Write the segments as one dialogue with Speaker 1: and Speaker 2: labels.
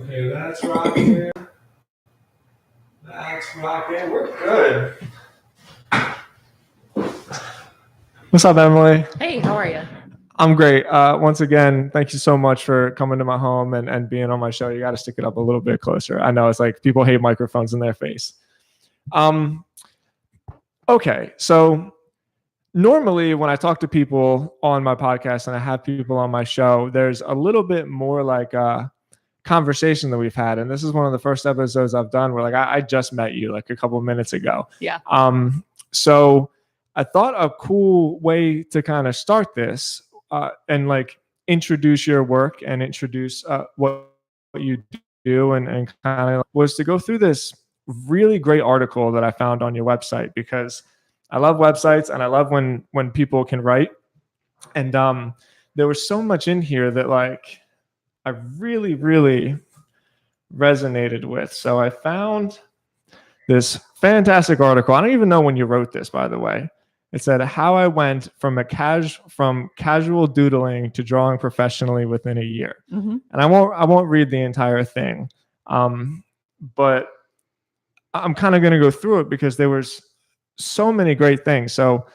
Speaker 1: Okay, that's rocking. That's rocking. We're good. What's up, Emily?
Speaker 2: Hey, how are you?
Speaker 1: I'm great. Once again, thank you so much for coming to my home and being on my show. You got to stick it up a little bit closer. I know it's like people hate microphones in their face. Okay, so normally when I talk to people on my podcast and I have people on my show, there's a little bit more like a conversation that we've had. And this is one of the first episodes I've done where like I just met you like a couple of minutes ago.
Speaker 2: Yeah.
Speaker 1: So I thought a cool way to kind of start this and like introduce your work and introduce what you do and kind of was to go through this really great article that I found on your website, because I love websites and I love when people can write. And there was so much in here that like I really, really resonated with. So I found this fantastic article. I don't even know when you wrote this, by the way. It said how I went from casual doodling to drawing professionally within a year.
Speaker 2: Mm-hmm.
Speaker 1: And I won't read the entire thing, but I'm kind of going to go through it because there was so many great things. So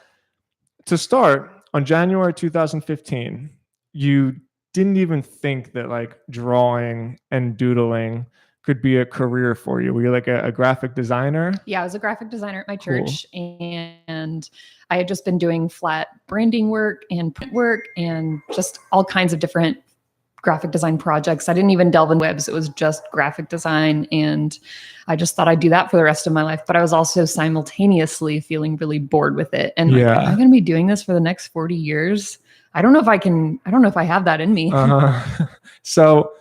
Speaker 1: to start, on January 2015, you didn't even think that like drawing and doodling could be a career for you. Were you like a graphic designer?
Speaker 2: Yeah, I was a graphic designer at my church, and I had just been doing flat branding work and print work and just all kinds of different graphic design projects. I didn't even delve in webs. It was just graphic design. And I just thought I'd do that for the rest of my life. But I was also simultaneously feeling really bored with it. And like, am I going to be doing this for the next 40 years? I don't know if I have that in me.
Speaker 1: So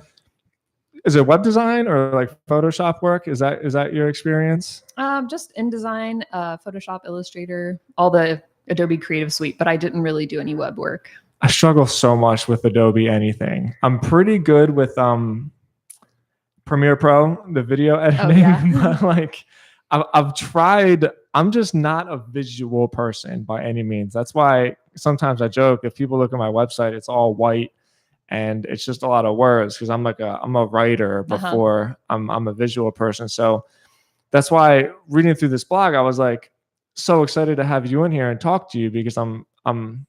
Speaker 1: is it web design or like Photoshop work? Is that your experience?
Speaker 2: Just InDesign, Photoshop, Illustrator, all the Adobe Creative Suite, but I didn't really do any web work.
Speaker 1: I struggle so much with Adobe anything. I'm pretty good with Premiere Pro, the video editing.
Speaker 2: Oh, yeah.
Speaker 1: But like I've tried. I'm just not a visual person by any means. That's why sometimes I joke, if people look at my website, it's all white and it's just a lot of words, because I'm a writer before I'm a visual person. So that's why reading through this blog, I was like so excited to have you in here and talk to you, because I'm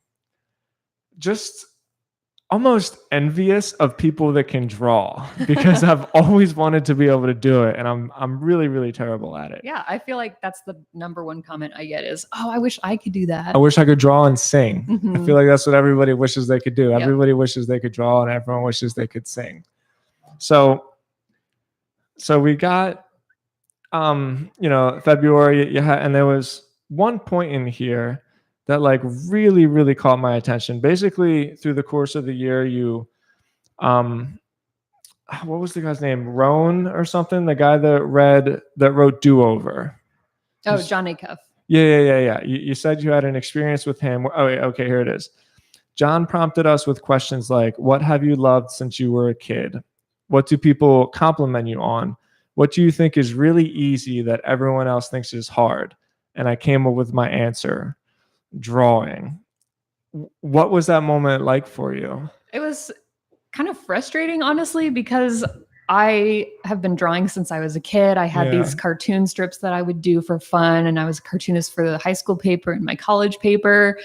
Speaker 1: just almost envious of people that can draw, because I've always wanted to be able to do it, and I'm really, really terrible at it.
Speaker 2: Yeah, I feel like that's the number one comment I get is, "Oh, I wish I could do that.
Speaker 1: I wish I could draw and sing."
Speaker 2: Mm-hmm.
Speaker 1: I feel like that's what everybody wishes they could do.
Speaker 2: Yep.
Speaker 1: Everybody wishes they could draw, and everyone wishes they could sing. So we got February, and there was one point in here that like really, really caught my attention. Basically, through the course of the year, you, what was the guy's name? Roan or something? The guy that wrote Do Over.
Speaker 2: Oh, Jon Acuff.
Speaker 1: Yeah. You said you had an experience with him. Oh, okay, here it is. John prompted us with questions like, what have you loved since you were a kid? What do people compliment you on? What do you think is really easy that everyone else thinks is hard? And I came up with my answer: drawing. What was that moment like for you?
Speaker 2: It was kind of frustrating, honestly, because I have been drawing since I was a kid. I had these cartoon strips that I would do for fun, and I was a cartoonist for the high school paper and my college paper.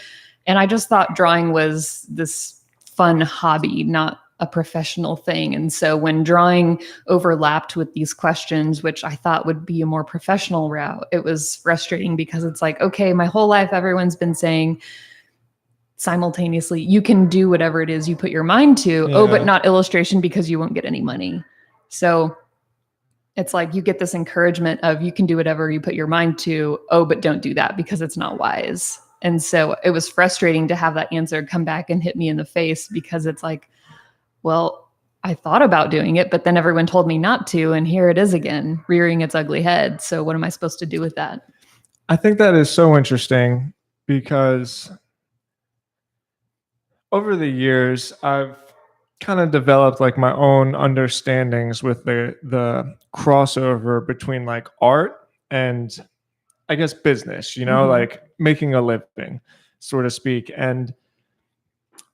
Speaker 2: And I just thought drawing was this fun hobby, not a professional thing. And so when drawing overlapped with these questions, which I thought would be a more professional route, it was frustrating, because it's like, okay, my whole life, everyone's been saying simultaneously, you can do whatever it is you put your mind to. Oh, but not illustration, because you won't get any money. So it's like you get this encouragement of you can do whatever you put your mind to. Oh, but don't do that because it's not wise. And so it was frustrating to have that answer come back and hit me in the face, because it's like, well, I thought about doing it, but then everyone told me not to. And here it is again, rearing its ugly head. So what am I supposed to do with that?
Speaker 1: I think that is so interesting, because over the years, I've kind of developed like my own understandings with the crossover between like art and, I guess, business, like making a living, so to speak. And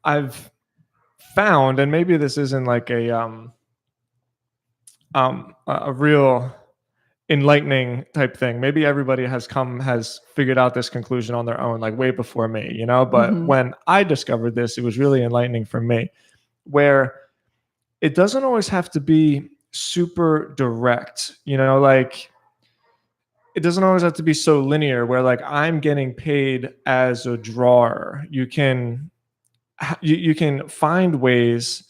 Speaker 1: I've found, and maybe this isn't like a a real enlightening type thing. Maybe everybody has figured out this conclusion on their own, like way before me, you know. But
Speaker 2: Mhm.
Speaker 1: when I discovered this, it was really enlightening for me, where it doesn't always have to be super direct, you know, like it doesn't always have to be so linear where like I'm getting paid as a drawer. You can find ways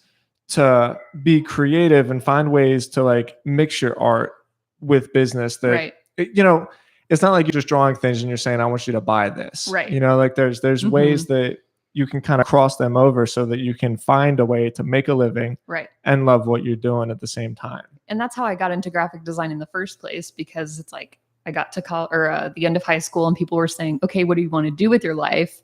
Speaker 1: to be creative and find ways to like mix your art with business that
Speaker 2: Right.
Speaker 1: you know, it's not like you're just drawing things and you're saying I want you to buy this.
Speaker 2: Right.
Speaker 1: You know, like there's ways that you can kind of cross them over so that you can find a way to make a living
Speaker 2: Right.
Speaker 1: and love what you're doing at the same time.
Speaker 2: And that's how I got into graphic design in the first place, because it's like I got to the end of high school and people were saying, okay, what do you want to do with your life?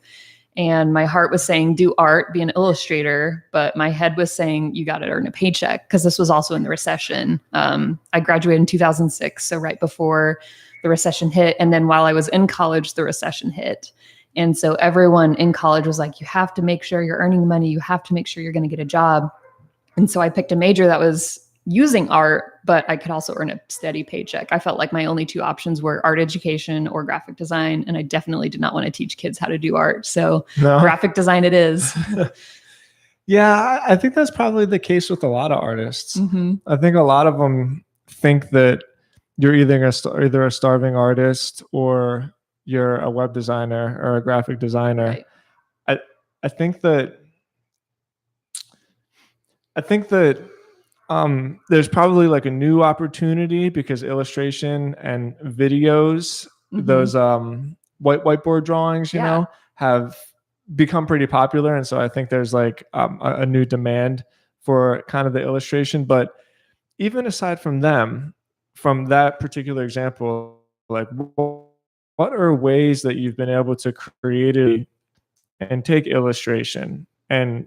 Speaker 2: And my heart was saying, do art, be an illustrator. But my head was saying, you got to earn a paycheck, because this was also in the recession. I graduated in 2006, so right before the recession hit. And then while I was in college, the recession hit. And so everyone in college was like, you have to make sure you're earning money. You have to make sure you're going to get a job. And so I picked a major that was using art, but I could also earn a steady paycheck. I felt like my only two options were art education or graphic design. And I definitely did not want to teach kids how to do art. So graphic design it is.
Speaker 1: Yeah, I think that's probably the case with a lot of artists.
Speaker 2: Mm-hmm.
Speaker 1: I think a lot of them think that you're either a starving artist or you're a web designer or a graphic designer. Right. I think that there's probably like a new opportunity because illustration and videos, those whiteboard drawings, you know, have become pretty popular. And so I think there's like a new demand for kind of the illustration. But even aside from them, from that particular example, like what are ways that you've been able to creatively and take illustration and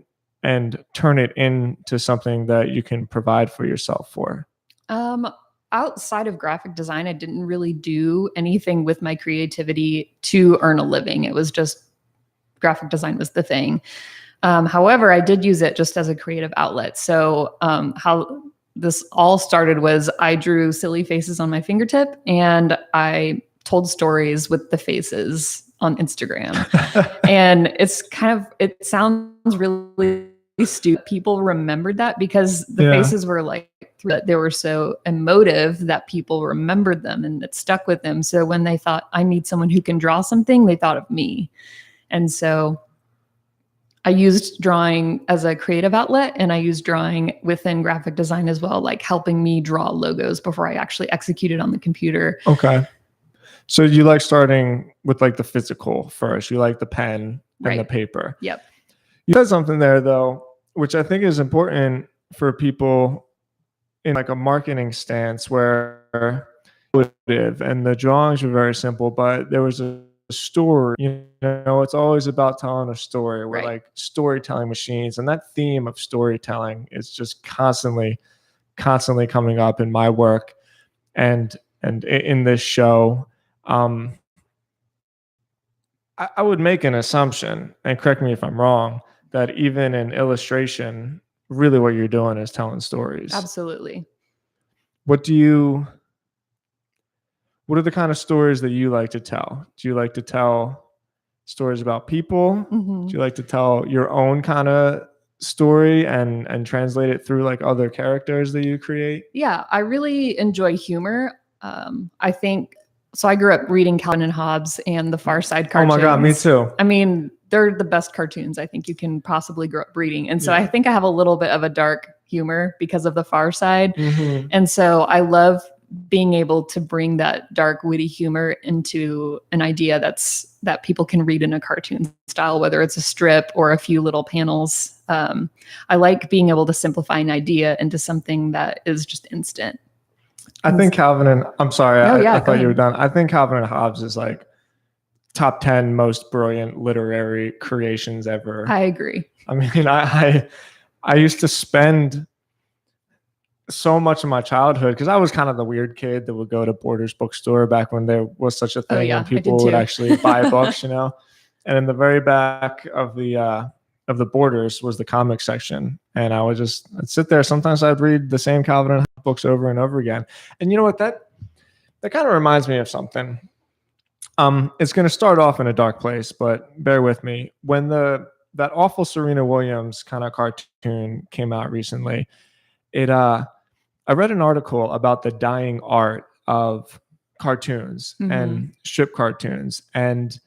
Speaker 1: turn it into something that you can provide for yourself for?
Speaker 2: Outside of graphic design, I didn't really do anything with my creativity to earn a living. It was just graphic design was the thing. However, I did use it just as a creative outlet. So how this all started was I drew silly faces on my fingertip and I told stories with the faces on Instagram. And it sounds really stupid. People remembered that because the faces were like, they were so emotive that people remembered them and it stuck with them. So when they thought, I need someone who can draw something, they thought of me. And so I used drawing as a creative outlet, and I used drawing within graphic design as well, like helping me draw logos before I actually executed on the computer.
Speaker 1: Okay. So you like starting with like the physical first. You like the pen and the paper.
Speaker 2: Yep.
Speaker 1: You said something there though, which I think is important for people in like a marketing stance where and the drawings were very simple, but there was a story, you know, it's always about telling a story. We're like storytelling machines, and that theme of storytelling is just constantly coming up in my work and in this show. I would make an assumption, and correct me if I'm wrong, that even in illustration, really what you're doing is telling stories.
Speaker 2: Absolutely.
Speaker 1: What are the kind of stories that you like to tell? Do you like to tell stories about people? Do you like to tell your own kind of story and translate it through like other characters that you create?
Speaker 2: Yeah, I really enjoy humor. I think so. I grew up reading Calvin and Hobbes and the Far Side cartoons.
Speaker 1: Oh my God, me too.
Speaker 2: I mean, they're the best cartoons I think you can possibly grow up reading. And so I think I have a little bit of a dark humor because of the Far Side. And so I love being able to bring that dark, witty humor into an idea that people can read in a cartoon style, whether it's a strip or a few little panels. I like being able to simplify an idea into something that is just instant.
Speaker 1: I think Calvin and I'm sorry, I thought you were done. I think Calvin and Hobbes is like top 10 most brilliant literary creations ever.
Speaker 2: I agree.
Speaker 1: I mean, I used to spend so much of my childhood, because I was kind of the weird kid that would go to Borders bookstore back when there was such a thing, and people would actually buy books, you know. And in the very back of the the Borders was the comic section, and I'd sit there. Sometimes I'd read the same Calvin and Hobbes books over and over again. And you know what? That kind of reminds me of something. It's going to start off in a dark place, but bear with me. When that awful Serena Williams kind of cartoon came out recently, I read an article about the dying art of cartoons and strip cartoons, and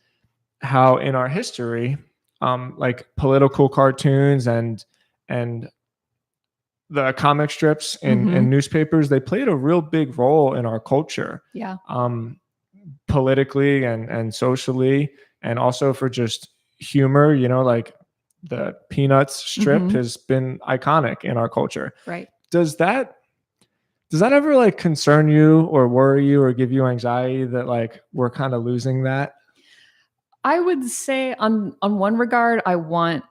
Speaker 1: how in our history, like political cartoons and the comic strips in newspapers, they played a real big role in our culture.
Speaker 2: Yeah.
Speaker 1: Politically and socially, and also for just humor, like the Peanuts strip has been iconic in our culture.
Speaker 2: Right.
Speaker 1: Does that ever like concern you or worry you or give you anxiety that like we're kind of losing that?
Speaker 2: I would say on one regard, I want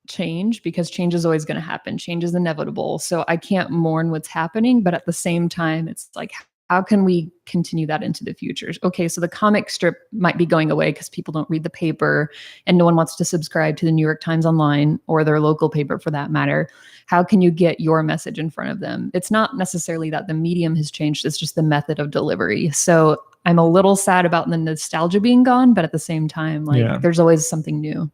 Speaker 2: change, because change is always going to happen. Change is inevitable. So I can't mourn what's happening, but at the same time, it's like, how can we continue that into the future? Okay, so the comic strip might be going away because people don't read the paper and no one wants to subscribe to the New York Times Online or their local paper for that matter. How can you get your message in front of them? It's not necessarily that the medium has changed, it's just the method of delivery. So I'm a little sad about the nostalgia being gone, but at the same time, there's always something new.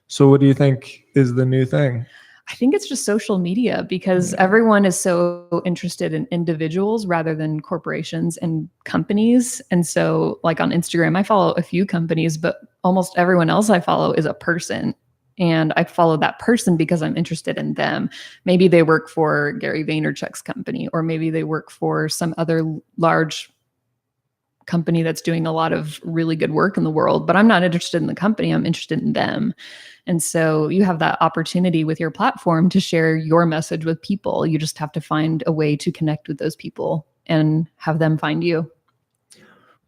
Speaker 1: So what do you think is the new thing?
Speaker 2: I think it's just social media, because everyone is so interested in individuals rather than corporations and companies. And so like on Instagram, I follow a few companies, but almost everyone else I follow is a person. And I follow that person because I'm interested in them. Maybe they work for Gary Vaynerchuk's company, or maybe they work for some other large company that's doing a lot of really good work in the world, but I'm not interested in the company. I'm interested in them. And so you have that opportunity with your platform to share your message with people. You just have to find a way to connect with those people and have them find you.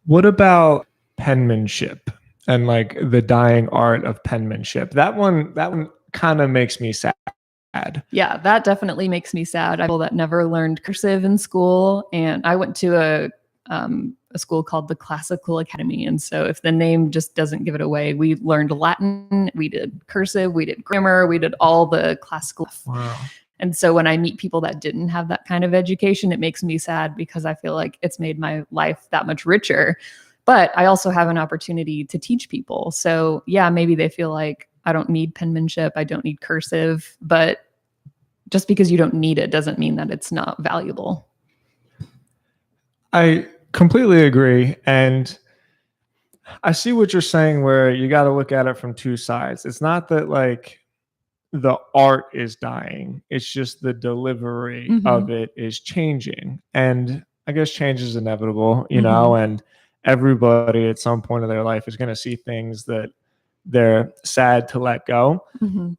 Speaker 1: What about penmanship and like the dying art of penmanship? That one kind of makes me sad.
Speaker 2: Yeah, that definitely makes me sad. I people that never learned cursive in school, and I went to a school called the Classical Academy. And so if the name just doesn't give it away, we learned Latin, we did cursive, we did grammar, we did all the classical.
Speaker 1: Wow.
Speaker 2: And so when I meet people that didn't have that kind of education, it makes me sad, because I feel like it's made my life that much richer. But I also have an opportunity to teach people. So yeah, maybe they feel like I don't need penmanship, I don't need cursive, but just because you don't need it doesn't mean that it's not valuable.
Speaker 1: I completely agree. And I see what you're saying, where you got to look at it from two sides. It's not that like the art is dying, it's just the delivery of it is changing. And I guess change is inevitable, and everybody at some point of their life is going to see things that they're sad to let go.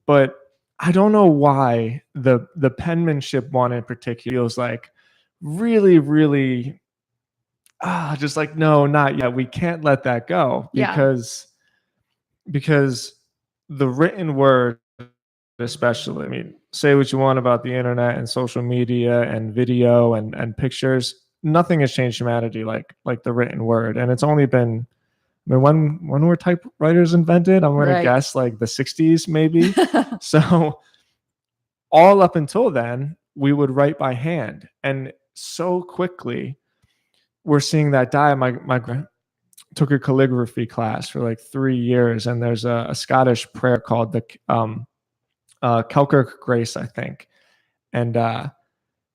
Speaker 1: But I don't know why the penmanship one in particular feels like really, really just like, no, not yet. We can't let that go, because the written word, especially, I mean, say what you want about the internet and social media and video and pictures, nothing has changed humanity like the written word. And it's only been, I mean, when were typewriters invented? I'm going to guess like the 60s maybe. So all up until then, we would write by hand, and so quickly we're seeing that die. My took a calligraphy class for like 3 years, and there's a Scottish prayer called the Kelkirk Grace, I think. And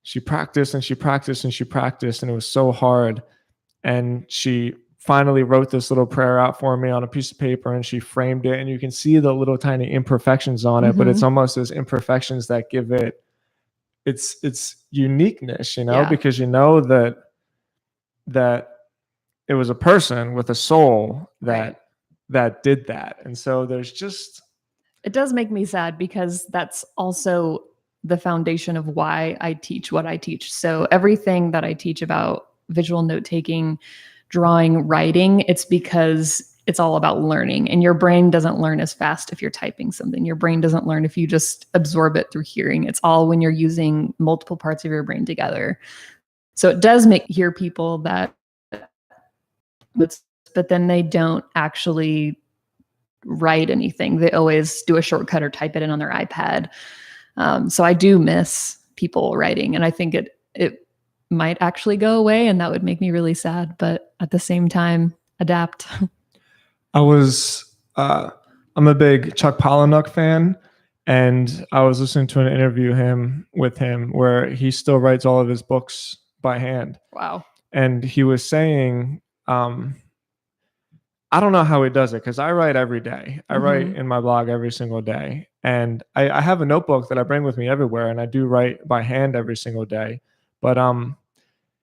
Speaker 1: she practiced and she practiced and she practiced, and it was so hard. And she finally wrote this little prayer out for me on a piece of paper, and she framed it, and you can see the little tiny imperfections on it, but it's almost those imperfections that give it its uniqueness, because that it was a person with a soul that did that. And so there's just,
Speaker 2: it does make me sad, because that's also the foundation of why I teach what I teach. So everything that I teach about visual note-taking, drawing, writing, it's because it's all about learning, and your brain doesn't learn as fast if you're typing something. Your brain doesn't learn if you just absorb it through hearing. It's all when you're using multiple parts of your brain together. So it does hear people that, but then they don't actually write anything. They always do a shortcut or type it in on their iPad. So I do miss people writing, and I think it might actually go away, and that would make me really sad. But at the same time, adapt.
Speaker 1: I'm a big Chuck Palahniuk fan, and I was listening to an interview with him where he still writes all of his books by hand.
Speaker 2: Wow.
Speaker 1: And he was saying, I don't know how he does it, because I write every day. I write in my blog every single day. And I have a notebook that I bring with me everywhere, and I do write by hand every single day. But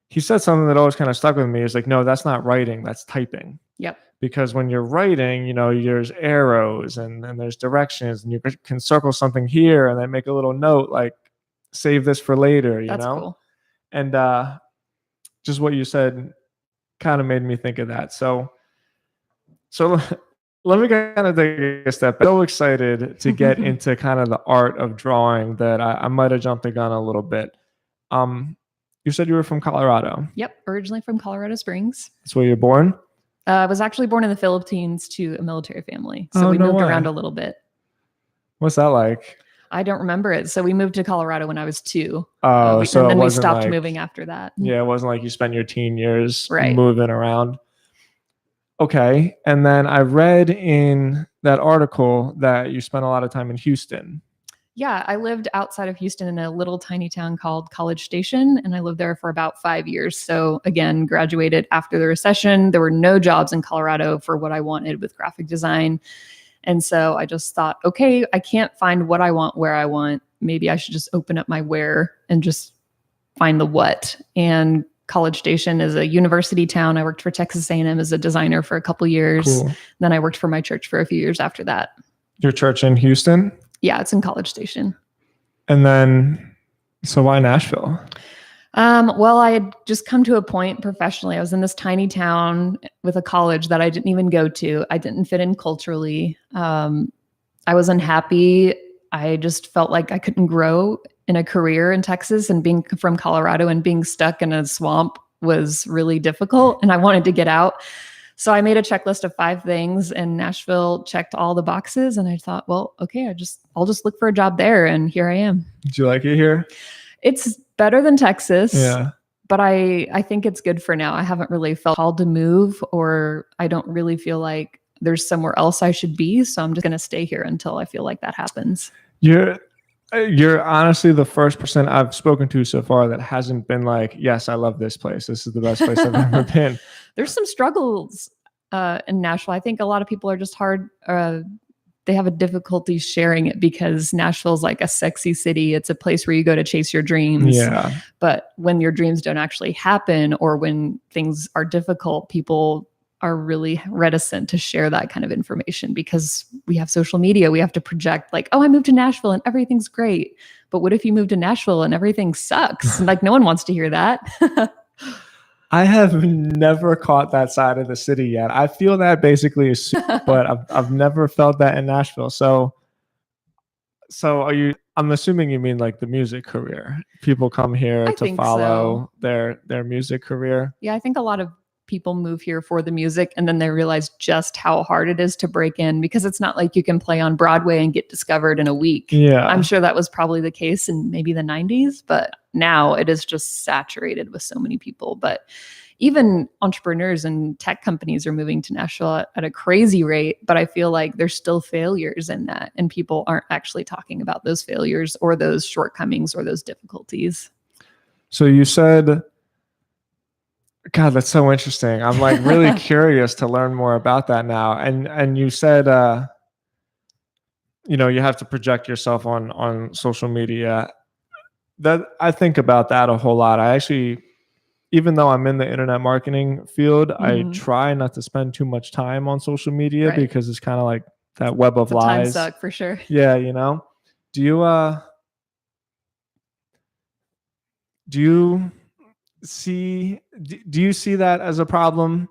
Speaker 1: he said something that always kind of stuck with me. Is like, no, that's not writing, that's typing.
Speaker 2: Yep.
Speaker 1: Because when you're writing, there's arrows and there's directions, and you can circle something here and then make a little note like, save this for later,
Speaker 2: That's cool.
Speaker 1: And just what you said kind of made me think of that. So let me kind of take a step back. I'm so excited to get into kind of the art of drawing that I might have jumped the gun a little bit. You said you were from Colorado.
Speaker 2: Yep. Originally from Colorado Springs.
Speaker 1: That's where you're born?
Speaker 2: I was actually born in the Philippines to a military family. So we moved around a little bit.
Speaker 1: What's that like?
Speaker 2: I don't remember it. So we moved to Colorado when I was 2.
Speaker 1: Oh, so
Speaker 2: and then
Speaker 1: it
Speaker 2: we
Speaker 1: wasn't
Speaker 2: stopped
Speaker 1: like,
Speaker 2: moving after that.
Speaker 1: Yeah, it wasn't like you spent your teen years
Speaker 2: Right.
Speaker 1: moving around. Okay. And then I read in that article that you spent a lot of time in Houston.
Speaker 2: Yeah, I lived outside of Houston in a little tiny town called College Station, and I lived there for about 5 years. So again, graduated after the recession. There were no jobs in Colorado for what I wanted with graphic design. And so I just thought, okay, I can't find what I want where I want. Maybe I should just open up my where and just find the what. And College Station is a university town. I worked for Texas A&M as a designer for a couple years.
Speaker 1: Cool.
Speaker 2: Then I worked for my church for a few years after that.
Speaker 1: Your church in Houston?
Speaker 2: Yeah, it's in College Station.
Speaker 1: And then, so why Nashville?
Speaker 2: Well, I had just come to a point professionally. I was in this tiny town with a college that I didn't even go to. I didn't fit in culturally. I was unhappy. I just felt like I couldn't grow in a career in Texas, and being from Colorado and being stuck in a swamp was really difficult, and I wanted to get out. So I made a checklist of 5 things, and Nashville checked all the boxes. And I thought, well, okay, I'll just look for a job there. And here I am.
Speaker 1: Did you like it here?
Speaker 2: It's better than Texas.
Speaker 1: Yeah.
Speaker 2: But I think it's good for now. I haven't really felt called to move, or I don't really feel like there's somewhere else I should be. So I'm just going to stay here until I feel like that happens.
Speaker 1: You're honestly the first person I've spoken to so far that hasn't been like, yes, I love this place. This is the best place I've ever been.
Speaker 2: There's some struggles in Nashville. I think a lot of people are just hard. They have a difficulty sharing it because Nashville's like a sexy city. It's a place where you go to chase your dreams.
Speaker 1: Yeah.
Speaker 2: But when your dreams don't actually happen, or when things are difficult, people are really reticent to share that kind of information because we have social media. We have to project like, oh, I moved to Nashville and everything's great. But what if you move to Nashville and everything sucks? Like, no one wants to hear that.
Speaker 1: I have never caught that side of the city yet. I feel that basically, but I've never felt that in Nashville. So I'm assuming you mean like the music career. People come here to follow their music career.
Speaker 2: Yeah, I think a lot of people move here for the music, and then they realize just how hard it is to break in, because it's not like you can play on Broadway and get discovered in a week.
Speaker 1: Yeah.
Speaker 2: I'm sure that was probably the case in maybe the 90s, but now it is just saturated with so many people. But even entrepreneurs and tech companies are moving to Nashville at a crazy rate, but I feel like there's still failures in that, and people aren't actually talking about those failures or those shortcomings or those difficulties.
Speaker 1: So you said, God, that's so interesting. I'm like really curious to learn more about that now. And you said, you have to project yourself on social media. That I think about that a whole lot. I actually, even though I'm in the internet marketing field, I try not to spend too much time on social media because it's kind of like that web of lies.
Speaker 2: Time suck for sure.
Speaker 1: Yeah, do you see that as a problem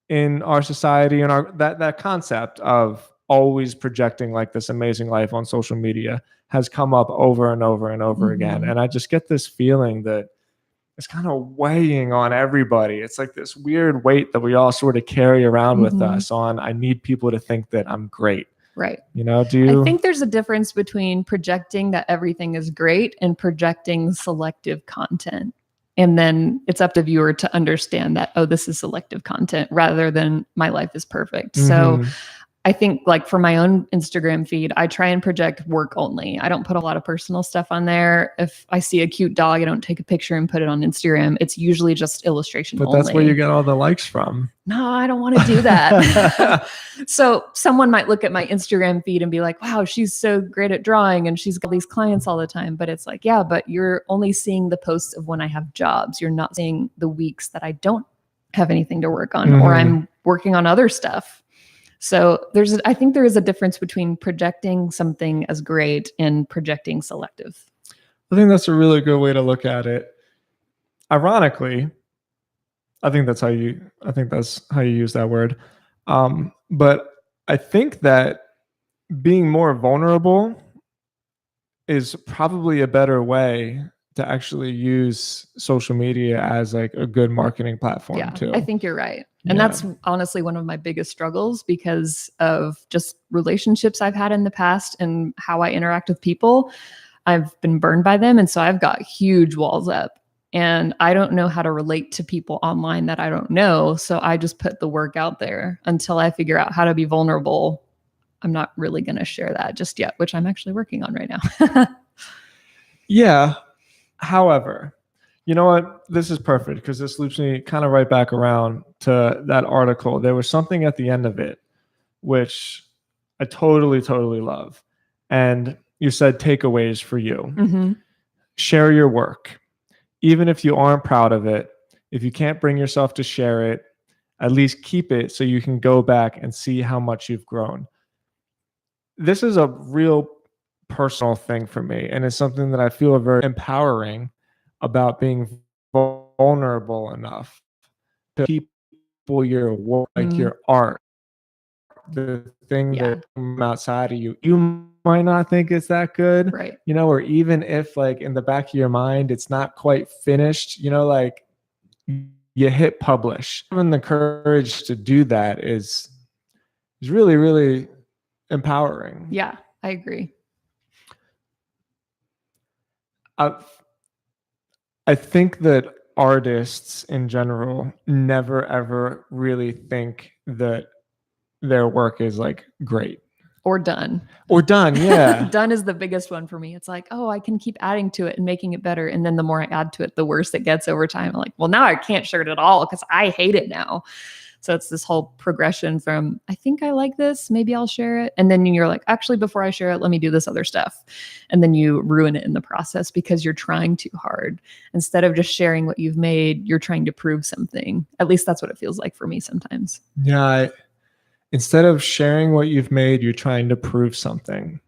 Speaker 1: in our society, and that concept of always projecting like this amazing life on social media has come up over and over and over again? And I just get this feeling that it's kind of weighing on everybody. It's like this weird weight that we all sort of carry around with us on, I need people to think that I'm great.
Speaker 2: Right.
Speaker 1: You know, do you?
Speaker 2: I think there's a difference between projecting that everything is great and projecting selective content. And then it's up to the viewer to understand that, oh, this is selective content rather than my life is perfect. So
Speaker 1: Mhm.
Speaker 2: I think like for my own Instagram feed, I try and project work only. I don't put a lot of personal stuff on there. If I see a cute dog, I don't take a picture and put it on Instagram. It's usually just illustration
Speaker 1: But
Speaker 2: only.
Speaker 1: that's where you get all the likes from.
Speaker 2: No, I don't want to do that. So someone might look at my Instagram feed and be like, wow, she's so great at drawing and she's got these clients all the time. But it's like, yeah, but you're only seeing the posts of when I have jobs. You're not seeing the weeks that I don't have anything to work on or I'm working on other stuff. So I think there is a difference between projecting something as great and projecting selective.
Speaker 1: I think that's a really good way to look at it. Ironically, I think that's how you use that word. But I think that being more vulnerable is probably a better way to actually use social media as like a good marketing platform too.
Speaker 2: I think you're right. And that's honestly one of my biggest struggles because of just relationships I've had in the past and how I interact with people. I've been burned by them. And so I've got huge walls up and I don't know how to relate to people online that I don't know. So I just put the work out there until I figure out how to be vulnerable. I'm not really going to share that just yet, which I'm actually working on right now.
Speaker 1: Yeah. However, you know what? This is perfect because this loops me kind of right back around to that article. There was something at the end of it, which I totally, totally love. And you said takeaways for you.
Speaker 2: Mm-hmm.
Speaker 1: Share your work. Even if you aren't proud of it, if you can't bring yourself to share it, at least keep it so you can go back and see how much you've grown. This is a real personal thing for me, and it's something that I feel very empowering about being vulnerable enough to people your work, like your art, the thing that comes outside of you. You might not think it's that good,
Speaker 2: right?
Speaker 1: You know, or even if like in the back of your mind it's not quite finished, you know, like you hit publish. Having the courage to do that is really, really empowering.
Speaker 2: Yeah, I agree.
Speaker 1: I think that artists in general never ever really think that their work is like great
Speaker 2: or done.
Speaker 1: Yeah.
Speaker 2: Done is the biggest one for me. It's like, oh, I can keep adding to it and making it better. And then the more I add to it, the worse it gets over time. I'm like, well, now I can't share it at all because I hate it now. So it's this whole progression from, I think I like this, maybe I'll share it. And then you're like, actually, before I share it, let me do this other stuff. And then you ruin it in the process because you're trying too hard. Instead of just sharing what you've made, you're trying to prove something. At least that's what it feels like for me sometimes.
Speaker 1: Yeah. Instead of sharing what you've made, you're trying to prove something.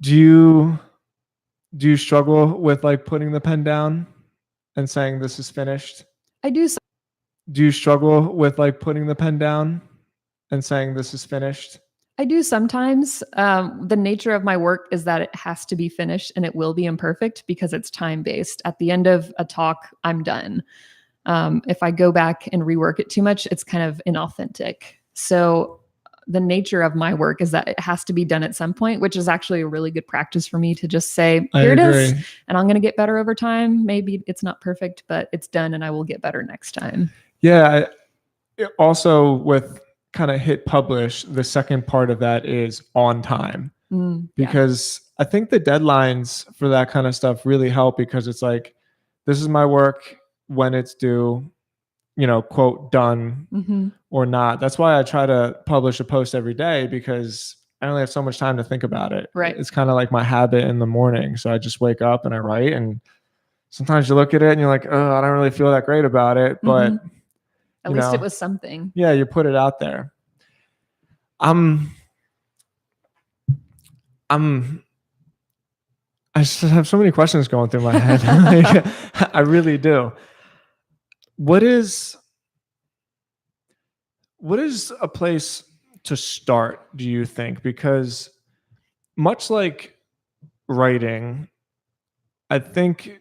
Speaker 1: Do you struggle with like putting the pen down and saying this is finished?
Speaker 2: I do.
Speaker 1: Do you struggle with like putting the pen down and saying this is finished?
Speaker 2: I do sometimes. The nature of my work is that it has to be finished and it will be imperfect because it's time-based. At the end of a talk, I'm done. If I go back and rework it too much, it's kind of inauthentic. So the nature of my work is that it has to be done at some point, which is actually a really good practice for me to just say, here it is, and I'm going to get better over time. Maybe it's not perfect, but it's done and I will get better next time.
Speaker 1: Yeah. Also with kind of hit publish, the second part of that is on time. Because I think the deadlines for that kind of stuff really help because it's like, this is my work when it's due, you know, quote, done or not. That's why I try to publish a post every day because I only have so much time to think about it.
Speaker 2: Right.
Speaker 1: It's kind of like my habit in the morning. So I just wake up and I write, and sometimes you look at it and you're like, oh, I don't really feel that great about it. But
Speaker 2: at least it was something.
Speaker 1: Yeah, you put it out there. I just have so many questions going through my head. Like, I really do. What is a place to start, do you think? Because much like writing, I think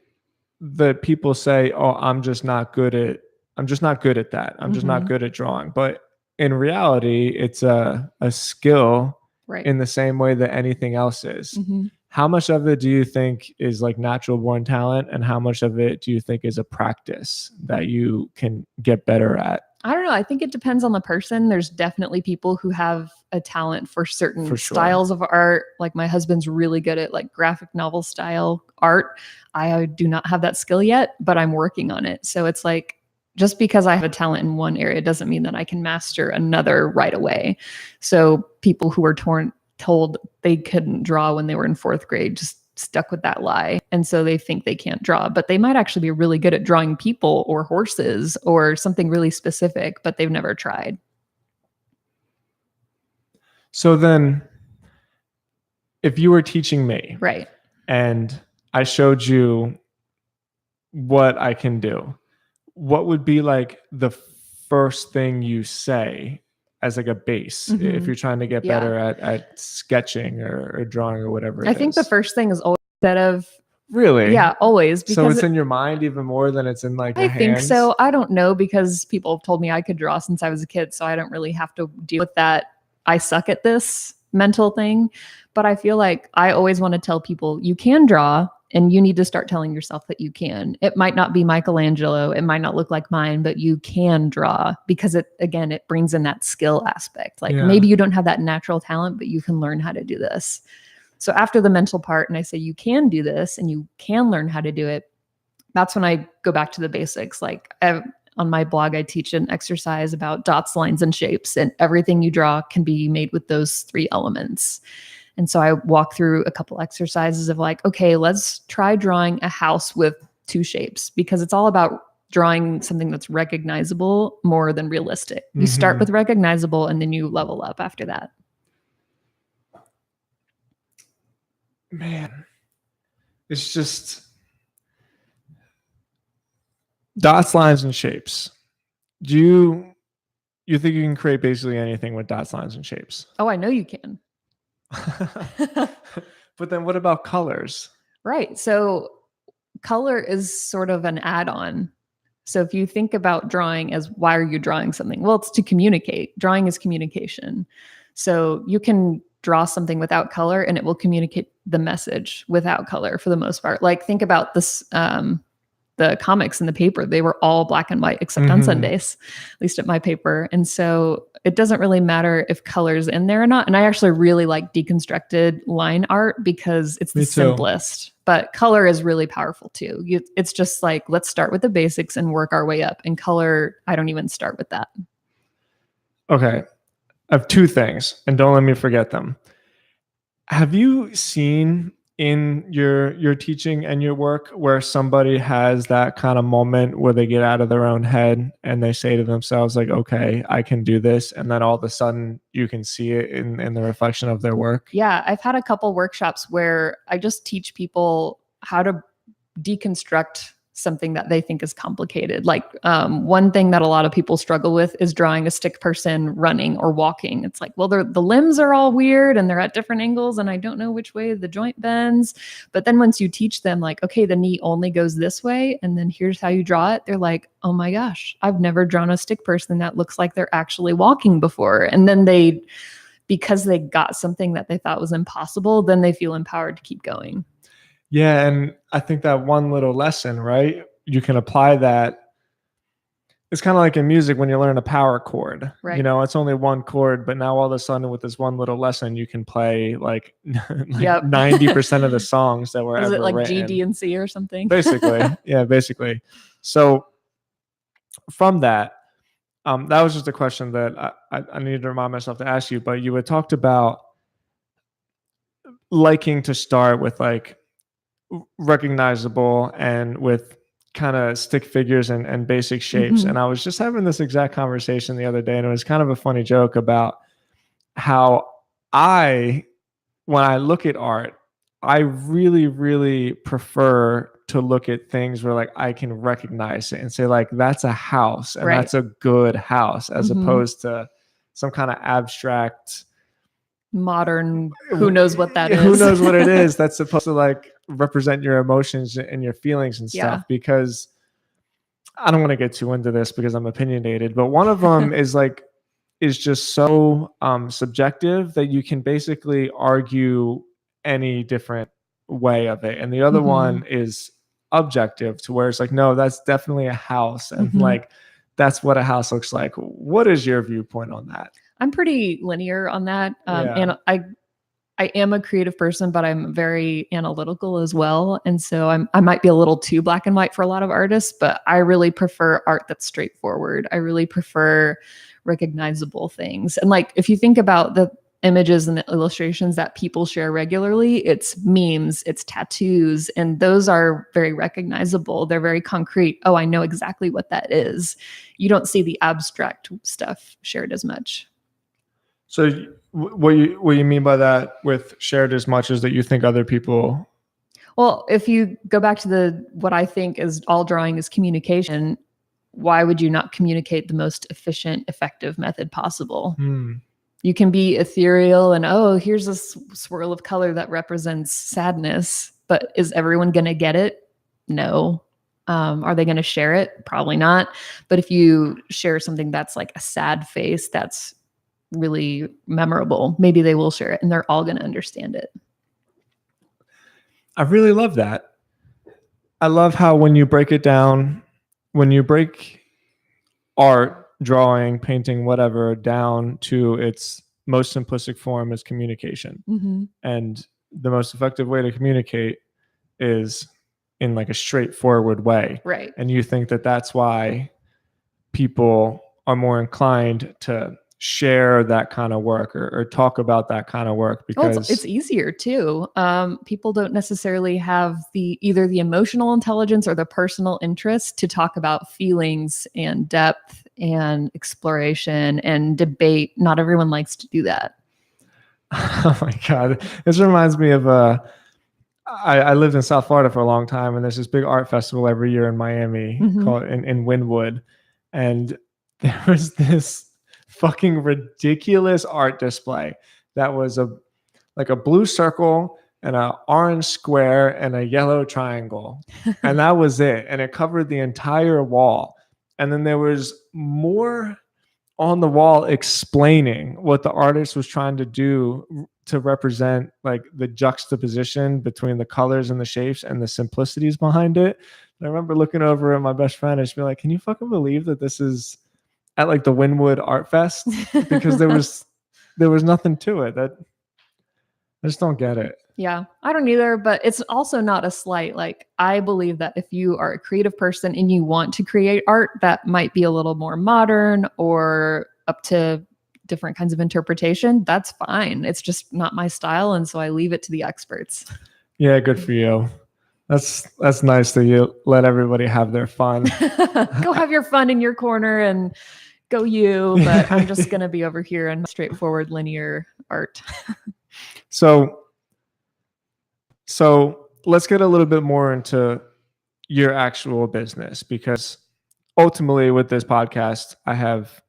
Speaker 1: that people say, oh, I'm just not good at that. I'm just not good at drawing. But in reality, it's a skill
Speaker 2: Right.
Speaker 1: in the same way that anything else is.
Speaker 2: Mhm.
Speaker 1: How much of it do you think is like natural born talent, and how much of it do you think is a practice that you can get better at?
Speaker 2: I don't know. I think it depends on the person. There's definitely people who have a talent for certain
Speaker 1: For sure.
Speaker 2: styles of art. Like my husband's really good at like graphic novel style art. I do not have that skill yet, but I'm working on it. So it's like just because I have a talent in one area doesn't mean that I can master another right away. So people who were told they couldn't draw when they were in fourth grade just stuck with that lie. And so they think they can't draw, but they might actually be really good at drawing people or horses or something really specific, but they've never tried.
Speaker 1: So then, if you were teaching me,
Speaker 2: Right.
Speaker 1: and I showed you what I can do, what would be like the first thing you say as like a base if
Speaker 2: Mhm.
Speaker 1: you're trying to get
Speaker 2: Yeah.
Speaker 1: better at sketching or drawing or whatever it
Speaker 2: I think the
Speaker 1: is?
Speaker 2: first thing is always instead of,
Speaker 1: Really?
Speaker 2: yeah, always,
Speaker 1: So
Speaker 2: because
Speaker 1: it's in your mind even more than it's in like your
Speaker 2: I think
Speaker 1: hands?
Speaker 2: so. I don't know, because people have told me I could draw since I was a kid, so I don't really have to deal with that I suck at this mental thing. But I feel like I always want to tell people you can draw, and you need to start telling yourself that you can. It might not be Michelangelo, it might not look like mine, but you can draw, because it brings in that skill aspect. Like
Speaker 1: Yeah.
Speaker 2: maybe you don't have that natural talent, but you can learn how to do this. So after the mental part, and I say you can do this and you can learn how to do it, that's when I go back to the basics. Like on my blog, I teach an exercise about dots, lines, and shapes, and everything you draw can be made with those three elements. And so I walk through a couple exercises of like, okay, let's try drawing a house with two shapes, because it's all about drawing something that's recognizable more than realistic. You start
Speaker 1: Mhm.
Speaker 2: with recognizable and then you level up after that.
Speaker 1: Man, it's just dots, lines, and shapes. Do you think you can create basically anything with dots, lines, and shapes?
Speaker 2: Oh, I know you can.
Speaker 1: But then what about colors?
Speaker 2: Right. So color is sort of an add-on. So if you think about drawing as why are you drawing something? Well, it's to communicate. Drawing is communication. So you can draw something without color and it will communicate the message without color for the most part. Like think about this the comics in the paper, they were all black and white except on
Speaker 1: Mhm.
Speaker 2: Sundays, at least at my paper. And so it doesn't really matter if color's in there or not. And I actually really like deconstructed line art because it's the
Speaker 1: Me too.
Speaker 2: simplest, but color is really powerful too. It's just like, let's start with the basics and work our way up. And color, I don't even start with that.
Speaker 1: Okay. I have two things, and don't let me forget them. Have you seen in your teaching and your work where somebody has that kind of moment where they get out of their own head and they say to themselves like, okay, I can do this, and then all of a sudden you can see it in the reflection of their work?
Speaker 2: Yeah, I've had a couple workshops where I just teach people how to deconstruct something that they think is complicated. Like one thing that a lot of people struggle with is drawing a stick person running or walking. It's like, well, the limbs are all weird and they're at different angles and I don't know which way the joint bends. But then once you teach them like, okay, the knee only goes this way and then here's how you draw it, they're like, oh my gosh, I've never drawn a stick person that looks like they're actually walking before. And then because they got something that they thought was impossible, then they feel empowered to keep going.
Speaker 1: Yeah, and I think that one little lesson, right? You can apply that. It's kind of like in music when you learn a power chord.
Speaker 2: Right.
Speaker 1: You know, it's only one chord, but now all of a sudden with this one little lesson, you can play like,
Speaker 2: Yep.
Speaker 1: 90% of the songs that were
Speaker 2: Is
Speaker 1: ever
Speaker 2: it like
Speaker 1: written.
Speaker 2: G, D, and C or something?
Speaker 1: Basically. Yeah, basically. So from that, that was just a question that I needed to remind myself to ask you, but you had talked about liking to start with like recognizable and with kind of stick figures and basic shapes.
Speaker 2: Mhm.
Speaker 1: And I was just having this exact conversation the other day, and it was kind of a funny joke about how when I look at art, I really, really prefer to look at things where like I can recognize it and say like that's a house and
Speaker 2: Right.
Speaker 1: that's a good house, as
Speaker 2: Mhm.
Speaker 1: opposed to some kind of abstract
Speaker 2: Modern, who knows what that is?
Speaker 1: who knows what it is that's supposed to like represent your emotions and your feelings and stuff.
Speaker 2: Yeah.
Speaker 1: Because I don't want to get too into this because I'm opinionated, but one of them is like is just so subjective that you can basically argue any different way of it. And the other one is objective, to where it's like, no, that's definitely a house. And like, that's what a house looks like. What is your viewpoint on that?
Speaker 2: I'm pretty linear on that.
Speaker 1: Yeah.
Speaker 2: And I am a creative person, but I'm very analytical as well. And so I might be a little too black and white for a lot of artists, but I really prefer art that's straightforward. I really prefer recognizable things. And like, if you think about the images and the illustrations that people share regularly, it's memes, it's tattoos, and those are very recognizable. They're very concrete. Oh, I know exactly what that is. You don't see the abstract stuff shared as much.
Speaker 1: So what you mean by that with shared as much as that you think other people?
Speaker 2: Well, if you go back to what I think is all drawing is communication, why would you not communicate the most efficient, effective method possible? You can be ethereal and, oh, here's a swirl of color that represents sadness, but is everyone going to get it? No. Are they going to share it? Probably not. But if you share something that's like a sad face, that's really memorable, maybe they will share it and they're all going to understand it.
Speaker 1: I really love that. I love how when you break it down, when you break art, drawing, painting, whatever, down to its most simplistic form is communication. And the most effective way to communicate is in like a straightforward way.
Speaker 2: Right.
Speaker 1: And you think that that's why people are more inclined to share that kind of work or talk about that kind of work, because
Speaker 2: it's easier too. People don't necessarily have either the emotional intelligence or the personal interest to talk about feelings and depth and exploration and debate. Not everyone likes to do that.
Speaker 1: Oh my God. This reminds me of I lived in South Florida for a long time, and there's this big art festival every year in Miami called in Wynwood. And there was this fucking ridiculous art display that was like a blue circle and an orange square and a yellow triangle. And that was it. And it covered the entire wall. And then there was more on the wall explaining what the artist was trying to do to represent like the juxtaposition between the colors and the shapes and the simplicities behind it. And I remember looking over at my best friend and she'd be like, can you fucking believe that this is at like the Wynwood Art Fest? Because there was nothing to it. That I just don't get it.
Speaker 2: Yeah, I don't either, but it's also not a slight. Like, I believe that if you are a creative person and you want to create art that might be a little more modern or up to different kinds of interpretation, that's fine. It's just not my style. And so I leave it to the experts.
Speaker 1: Yeah, good for you. That's nice that you let everybody have their fun.
Speaker 2: Go have your fun in your corner and go you, but I'm just going to be over here in straightforward linear art.
Speaker 1: So let's get a little bit more into your actual business, because ultimately with this podcast, I have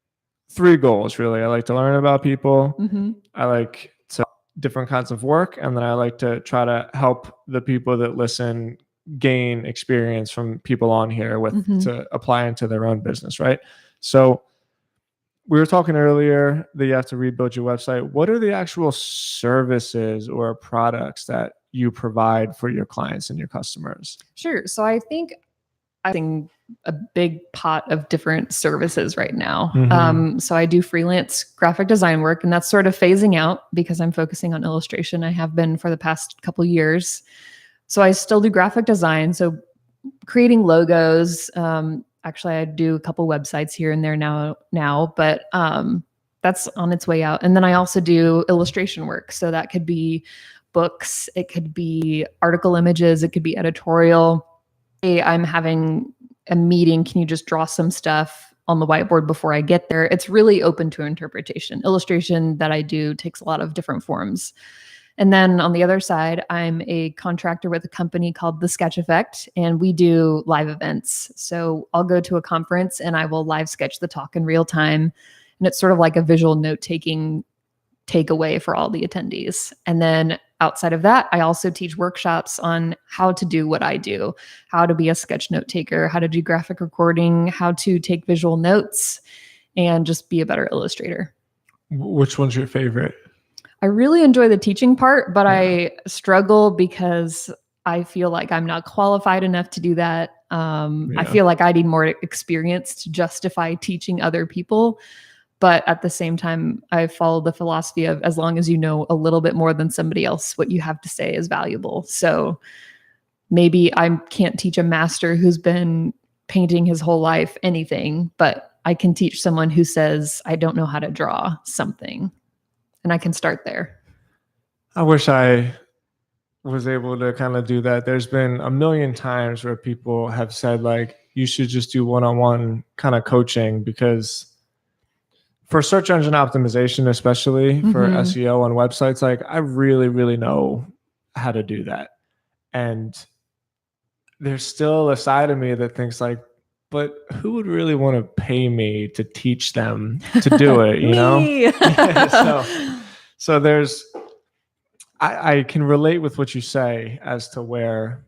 Speaker 1: 3 goals, really. I like to learn about people. I like to different kinds of work. And then I like to try to help the people that listen gain experience from people on here with to apply into their own business, right? So we were talking earlier that you have to rebuild your website. What are the actual services or products that you provide for your clients and your customers?
Speaker 2: Sure. So I think a big pot of different services right now. So I do freelance graphic design work, and that's sort of phasing out because I'm focusing on illustration. I have been for the past couple years. So I still do graphic design. So creating logos. Actually, I do a couple websites here and there now, but that's on its way out. And then I also do illustration work. So that could be books, it could be article images, it could be editorial. Hey, I'm having a meeting. Can you just draw some stuff on the whiteboard before I get there? It's really open to interpretation. Illustration that I do takes a lot of different forms. And then on the other side, I'm a contractor with a company called The Sketch Effect, and we do live events. So I'll go to a conference and I will live sketch the talk in real time. And it's sort of like a visual note-taking takeaway for all the attendees. And then outside of that, I also teach workshops on how to do what I do, how to be a sketch note taker, how to do graphic recording, how to take visual notes, and just be a better illustrator.
Speaker 1: Which one's your favorite?
Speaker 2: I really enjoy the teaching part, but
Speaker 1: Yeah.
Speaker 2: I struggle because I feel like I'm not qualified enough to do that. I
Speaker 1: Yeah.
Speaker 2: feel like I need more experience to justify teaching other people. But at the same time, I follow the philosophy of as long as you know a little bit more than somebody else, what you have to say is valuable. So maybe I can't teach a master who's been painting his whole life anything, but I can teach someone who says, I don't know how to draw something. And I can start there.
Speaker 1: I wish I was able to kind of do that. There's been a million times where people have said, like, you should just do one-on-one kind of coaching, because for search engine optimization, especially for
Speaker 2: Mhm.
Speaker 1: SEO on websites, like, I really, really know how to do that. And there's still a side of me that thinks, like, but who would really want to pay me to teach them to do it, you know?
Speaker 2: Me.
Speaker 1: So there's, I can relate with what you say as to where,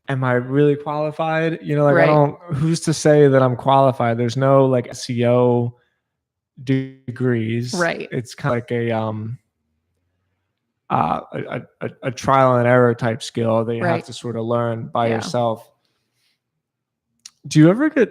Speaker 1: am I really qualified? You know, like, I
Speaker 2: Right.
Speaker 1: don't, who's to say that I'm qualified? There's no like SEO degrees.
Speaker 2: Right.
Speaker 1: It's kind of like a trial and error type skill that you have
Speaker 2: Right.
Speaker 1: to sort of learn by
Speaker 2: Yeah.
Speaker 1: yourself. Do you ever get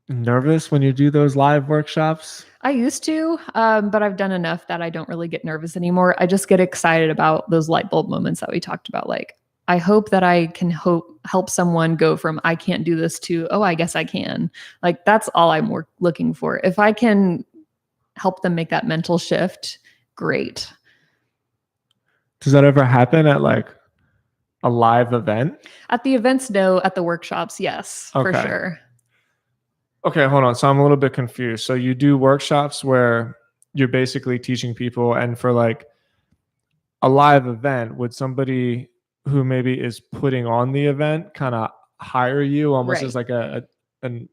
Speaker 1: nervous when you do those live workshops?
Speaker 2: I used to, but I've done enough that I don't really get nervous anymore. I just get excited about those light bulb moments that we talked about. Like, I hope that I can help someone go from I can't do this to, oh, I guess I can. Like, that's all I'm looking for. If I can help them make that mental shift, great.
Speaker 1: Does that ever happen at like a live event?
Speaker 2: At the events, no. At the workshops, yes, for
Speaker 1: Okay.
Speaker 2: sure.
Speaker 1: Okay, hold on. So I'm a little bit confused. So you do workshops where you're basically teaching people, and for like a live event, would somebody who maybe is putting on the event kind of hire you almost
Speaker 2: Right.
Speaker 1: as like an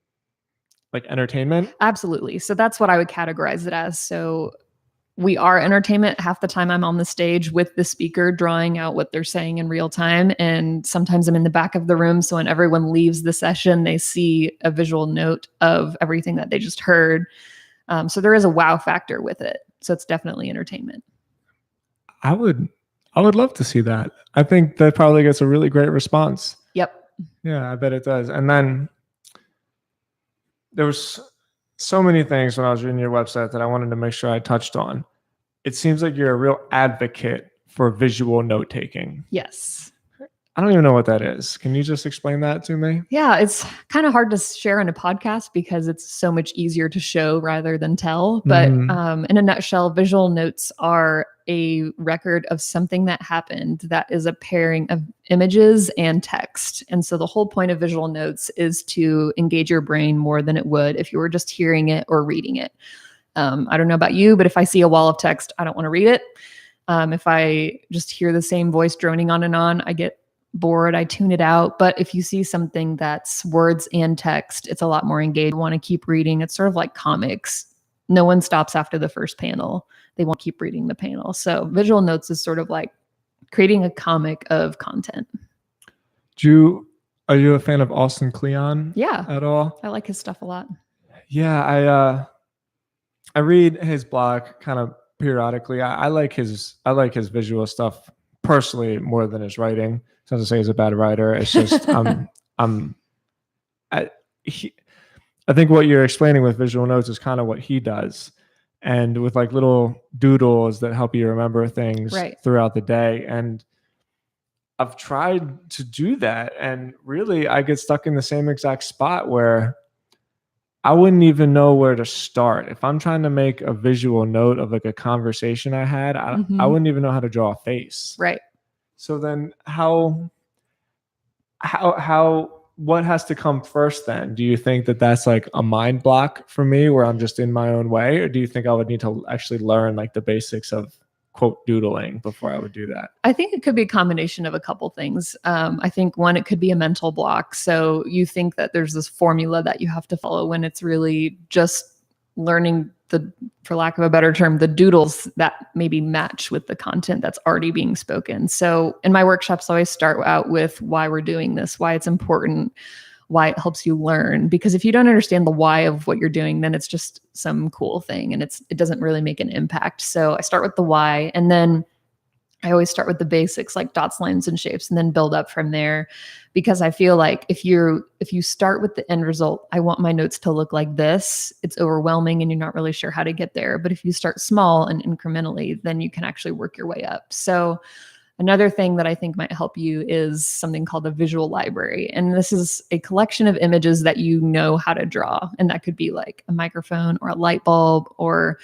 Speaker 1: like entertainment?
Speaker 2: Absolutely. So that's what I would categorize it as. So we are entertainment. Half the time I'm on the stage with the speaker drawing out what they're saying in real time. And sometimes I'm in the back of the room. So when everyone leaves the session, they see a visual note of everything that they just heard. So there is a wow factor with it. So it's definitely entertainment.
Speaker 1: I would love to see that. I think that probably gets a really great response.
Speaker 2: Yep.
Speaker 1: Yeah, I bet it does. And then there was so many things when I was reading your website that I wanted to make sure I touched on. It seems like you're a real advocate for visual note taking.
Speaker 2: Yes.
Speaker 1: I don't even know what that is. Can you just explain that to me?
Speaker 2: Yeah, it's kind of hard to share in a podcast because it's so much easier to show rather than tell. But in a nutshell, visual notes are a record of something that happened that is a pairing of images and text. And so the whole point of visual notes is to engage your brain more than it would if you were just hearing it or reading it. I don't know about you, but if I see a wall of text, I don't want to read it. If I just hear the same voice droning on and on, I get bored, I tune it out. But if you see something that's words and text, it's a lot more engaged. You want to keep reading. It's sort of like comics. No one stops after the first panel. They won't keep reading the panel. So visual notes is sort of like creating a comic of content.
Speaker 1: Are you a fan of Austin Kleon?
Speaker 2: Yeah.
Speaker 1: At all?
Speaker 2: I like his stuff a lot.
Speaker 1: Yeah, I read his blog kind of periodically. I like his visual stuff personally more than his writing. It's not to say he's a bad writer. It's just I think what you're explaining with visual notes is kind of what he does, and with like little doodles that help you remember things throughout the day. And I've tried to do that, and really I get stuck in the same exact spot where I wouldn't even know where to start. If I'm trying to make a visual note of like a conversation I had, I wouldn't even know how to draw a face.
Speaker 2: Right.
Speaker 1: So then what has to come first then? Do you think that that's like a mind block for me where I'm just in my own way? Or do you think I would need to actually learn like the basics of quote doodling before I would do that?
Speaker 2: I think it could be a combination of a couple things. I think one, it could be a mental block. So you think that there's this formula that you have to follow when it's really just learning for lack of a better term, the doodles that maybe match with the content that's already being spoken. So in my workshops, I always start out with why we're doing this, why it's important, why it helps you learn. Because if you don't understand the why of what you're doing, then it's just some cool thing and it doesn't really make an impact. So I start with the why, and then I always start with the basics like dots, lines, and shapes, and then build up from there. Because I feel like if you start with the end result, I want my notes to look like this, it's overwhelming and you're not really sure how to get there. But if you start small and incrementally, then you can actually work your way up. So another thing that I think might help you is something called a visual library. And this is a collection of images that you know how to draw. And that could be like a microphone or a light bulb, or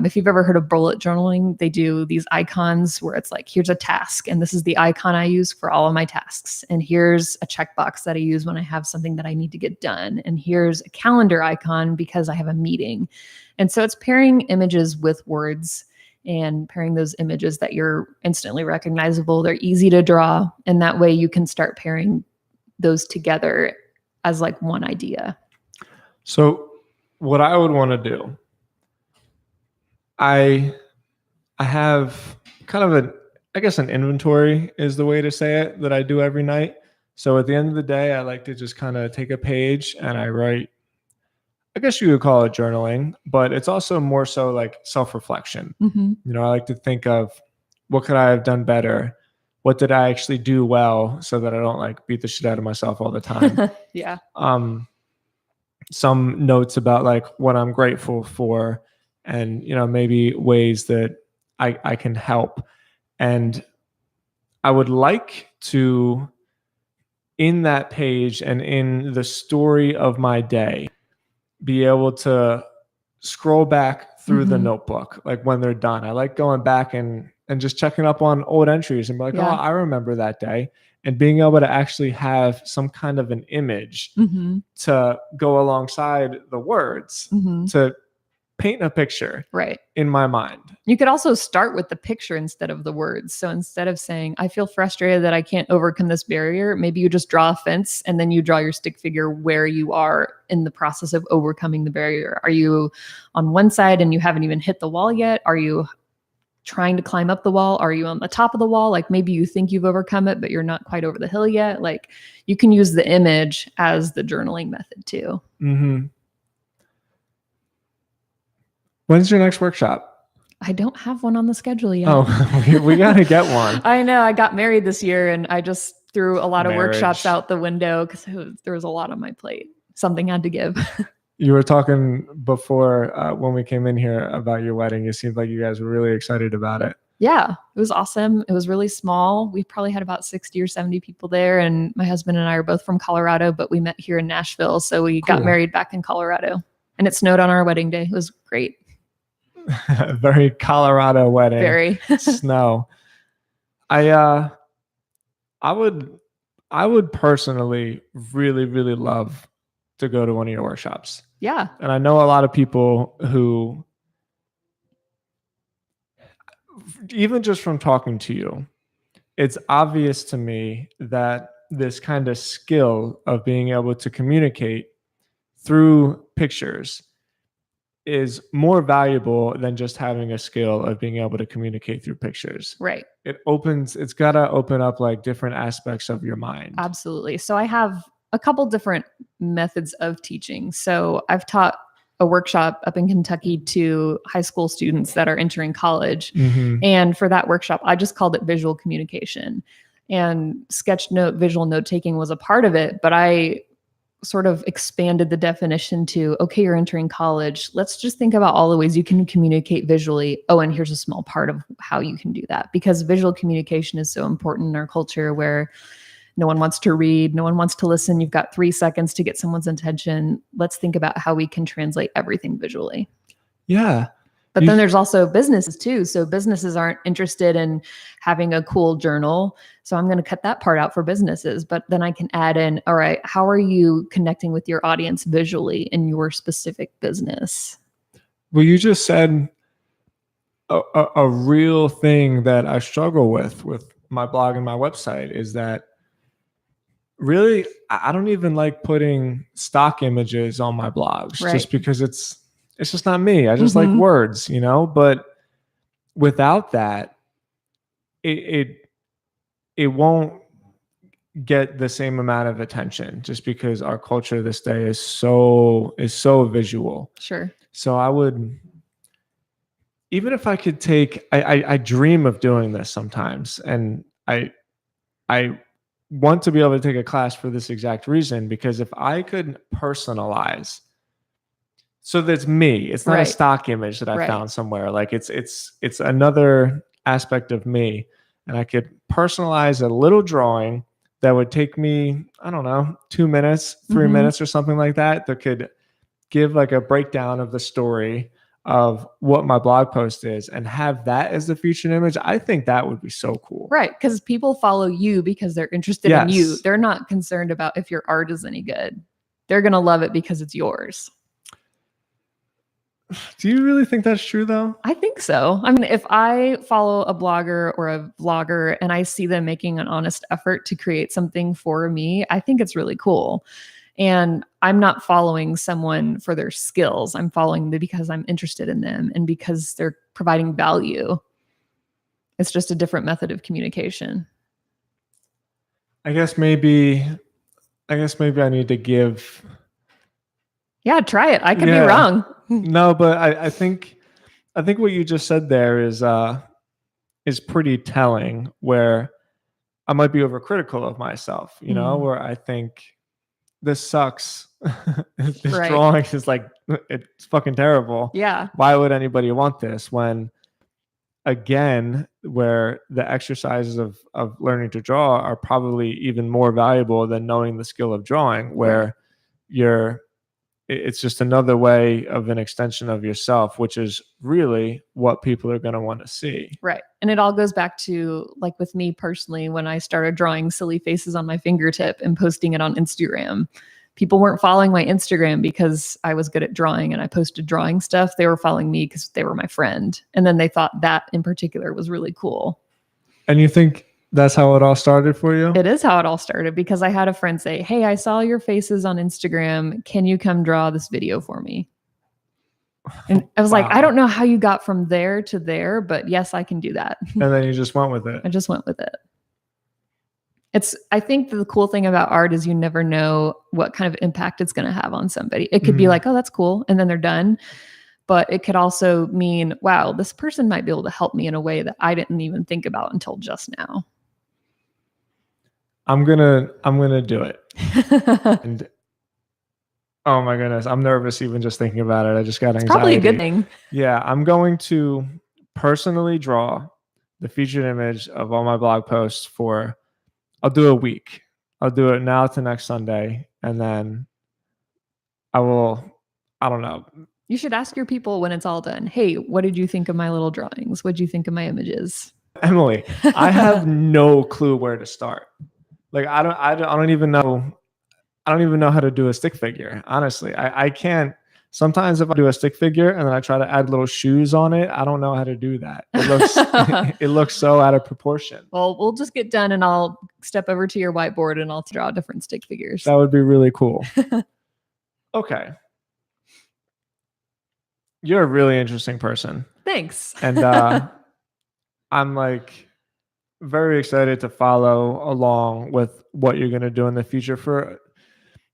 Speaker 2: if you've ever heard of bullet journaling, they do these icons where it's like, here's a task, and this is the icon I use for all of my tasks. And here's a checkbox that I use when I have something that I need to get done. And here's a calendar icon because I have a meeting. And so it's pairing images with words and pairing those images that you're instantly recognizable. They're easy to draw. And that way you can start pairing those together as like one idea.
Speaker 1: So what I would want to do, I have kind of an inventory is the way to say it, that I do every night. So at the end of the day, I like to just kind of take a page and I write, I guess you would call it journaling, but it's also more so like self-reflection.
Speaker 2: Mm-hmm.
Speaker 1: You know, I like to think of what could I have done better? What did I actually do well so that I don't like beat the shit out of myself all the time?
Speaker 2: Yeah.
Speaker 1: Some notes about like what I'm grateful for and, you know, maybe ways that I can help. And I would like to, in that page and in the story of my day, be able to scroll back through the notebook, like when they're done. I like going back and just checking up on old entries and be like, oh, I remember that day. And being able to actually have some kind of an image to go alongside the words to paint a picture in my mind.
Speaker 2: You could also start with the picture instead of the words. So instead of saying, I feel frustrated that I can't overcome this barrier, maybe you just draw a fence and then you draw your stick figure where you are in the process of overcoming the barrier. Are you on one side and you haven't even hit the wall yet? Are you trying to climb up the wall? Are you on the top of the wall? Like maybe you think you've overcome it, but you're not quite over the hill yet. Like you can use the image as the journaling method too.
Speaker 1: Mm-hmm. When's your next workshop?
Speaker 2: I don't have one on the schedule yet.
Speaker 1: Oh, we got to get one.
Speaker 2: I know. I got married this year and I just threw a lot of workshops out the window because there was a lot on my plate. Something had to give.
Speaker 1: You were talking before when we came in here about your wedding. It seemed like you guys were really excited about it.
Speaker 2: Yeah, it was awesome. It was really small. We probably had about 60 or 70 people there. And my husband and I are both from Colorado, but we met here in Nashville. So we got married back in Colorado and it snowed on our wedding day. It was great.
Speaker 1: Very Colorado wedding.
Speaker 2: Very.
Speaker 1: Snow. I would personally really, really love to go to one of your workshops.
Speaker 2: Yeah.
Speaker 1: And I know a lot of people who, even just from talking to you, it's obvious to me that this kind of skill of being able to communicate through pictures is more valuable than just having a skill of being able to communicate through pictures.
Speaker 2: Right.
Speaker 1: It's got to open up like different aspects of your mind.
Speaker 2: Absolutely. So I have a couple different methods of teaching. So I've taught a workshop up in Kentucky to high school students that are entering college. And for that workshop, I just called it visual communication. And sketch note, visual note taking was a part of it, but I sort of expanded the definition to, okay, you're entering college. Let's just think about all the ways you can communicate visually. Oh, and here's a small part of how you can do that, because visual communication is so important in our culture where no one wants to read, no one wants to listen. You've got 3 seconds to get someone's attention. Let's think about how we can translate everything visually.
Speaker 1: Yeah.
Speaker 2: But then there's also businesses too. So businesses aren't interested in having a cool journal. So I'm going to cut that part out for businesses. But then I can add in, all right, how are you connecting with your audience visually in your specific business?
Speaker 1: Well, you just said a real thing that I struggle with my blog and my website is that really, I don't even like putting stock images on my blogs just because it's just not me. I just like words, you know, but without that, it won't get the same amount of attention, just because our culture this day is so visual.
Speaker 2: Sure.
Speaker 1: So I would, even if I could take, I dream of doing this sometimes, and I want to be able to take a class for this exact reason, because if I could personalize, so that's me, it's not a
Speaker 2: Right.
Speaker 1: stock image that I
Speaker 2: Right.
Speaker 1: found somewhere. Like it's another aspect of me, and I could personalize a little drawing that would take me, I don't know, 2 minutes, 3
Speaker 2: Mhm.
Speaker 1: minutes or something like that, that could give like a breakdown of the story of what my blog post is, and have that as the featured image. I think that would be so cool.
Speaker 2: Right. Because people follow you because they're interested in you.
Speaker 1: Yes.
Speaker 2: They're not concerned about if your art is any good. They're going to love it because it's yours.
Speaker 1: Do you really think that's true though?
Speaker 2: I think so. I mean, if I follow a blogger or a vlogger and I see them making an honest effort to create something for me, I think it's really cool. And I'm not following someone for their skills. I'm following them because I'm interested in them and because they're providing value. It's just a different method of communication.
Speaker 1: I guess maybe I need to give.
Speaker 2: Yeah, try it. I could be
Speaker 1: Yeah.
Speaker 2: wrong.
Speaker 1: No, but I think what you just said there is pretty telling, where I might be overcritical of myself, where I think this sucks. This
Speaker 2: Right.
Speaker 1: drawing is like, it's fucking terrible.
Speaker 2: Yeah.
Speaker 1: Why would anybody want this? When, again, where the exercises of learning to draw are probably even more valuable than knowing the skill of drawing, where it's just another way of an extension of yourself, which is really what people are going to want to see.
Speaker 2: Right. And it all goes back to, like, with me personally, when I started drawing silly faces on my fingertip and posting it on Instagram, people weren't following my Instagram because I was good at drawing and I posted drawing stuff. They were following me because they were my friend. And then they thought that in particular was really cool.
Speaker 1: And you think that's how it all started for you?
Speaker 2: It is how it all started, because I had a friend say, "Hey, I saw your faces on Instagram. Can you come draw this video for me?" And I was like,
Speaker 1: Wow.
Speaker 2: I don't know how you got from there to there, but yes, I can do that.
Speaker 1: And then you just went with it.
Speaker 2: I just went with it. I think the cool thing about art is you never know what kind of impact it's going to have on somebody. It could be
Speaker 1: Mhm.
Speaker 2: like, oh, that's cool, and then they're done. But it could also mean, wow, this person might be able to help me in a way that I didn't even think about until just now.
Speaker 1: I'm gonna do it. And oh my goodness, I'm nervous even just thinking about it. I just got
Speaker 2: It's
Speaker 1: anxiety.
Speaker 2: probably a good thing.
Speaker 1: Yeah, I'm going to personally draw the featured image of all my blog posts for, I'll do a week. I'll do it now to next Sunday, and then I don't know.
Speaker 2: You should ask your people when it's all done. Hey, what did you think of my little drawings? What did you think of my images?
Speaker 1: Emily, I have no clue where to start. Like I don't even know how to do a stick figure. Honestly, I can't. Sometimes if I do a stick figure and then I try to add little shoes on it, I don't know how to do that. It looks it looks so out of proportion.
Speaker 2: Well, we'll just get done and I'll step over to your whiteboard and I'll draw different stick figures.
Speaker 1: That would be really cool. Okay. You're a really interesting person.
Speaker 2: Thanks.
Speaker 1: And I'm like very excited to follow along with what you're going to do in the future for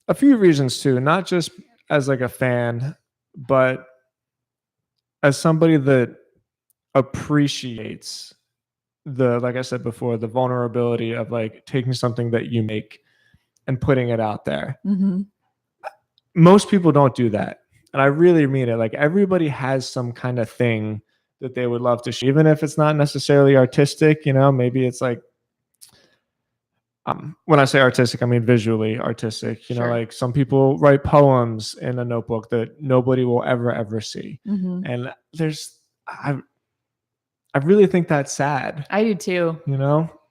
Speaker 1: a few reasons too, not just as like a fan, but as somebody that appreciates like I said before, the vulnerability of like taking something that you make and putting it out there.
Speaker 2: Mm-hmm.
Speaker 1: Most people don't do that. And I really mean it. Like everybody has some kind of thing that they would love to share, even if it's not necessarily artistic, maybe it's like, when I say artistic, I mean visually artistic.
Speaker 2: Sure.
Speaker 1: Like some people write poems in a notebook that nobody will ever see.
Speaker 2: Mm-hmm.
Speaker 1: And I really think that's sad.
Speaker 2: I do too.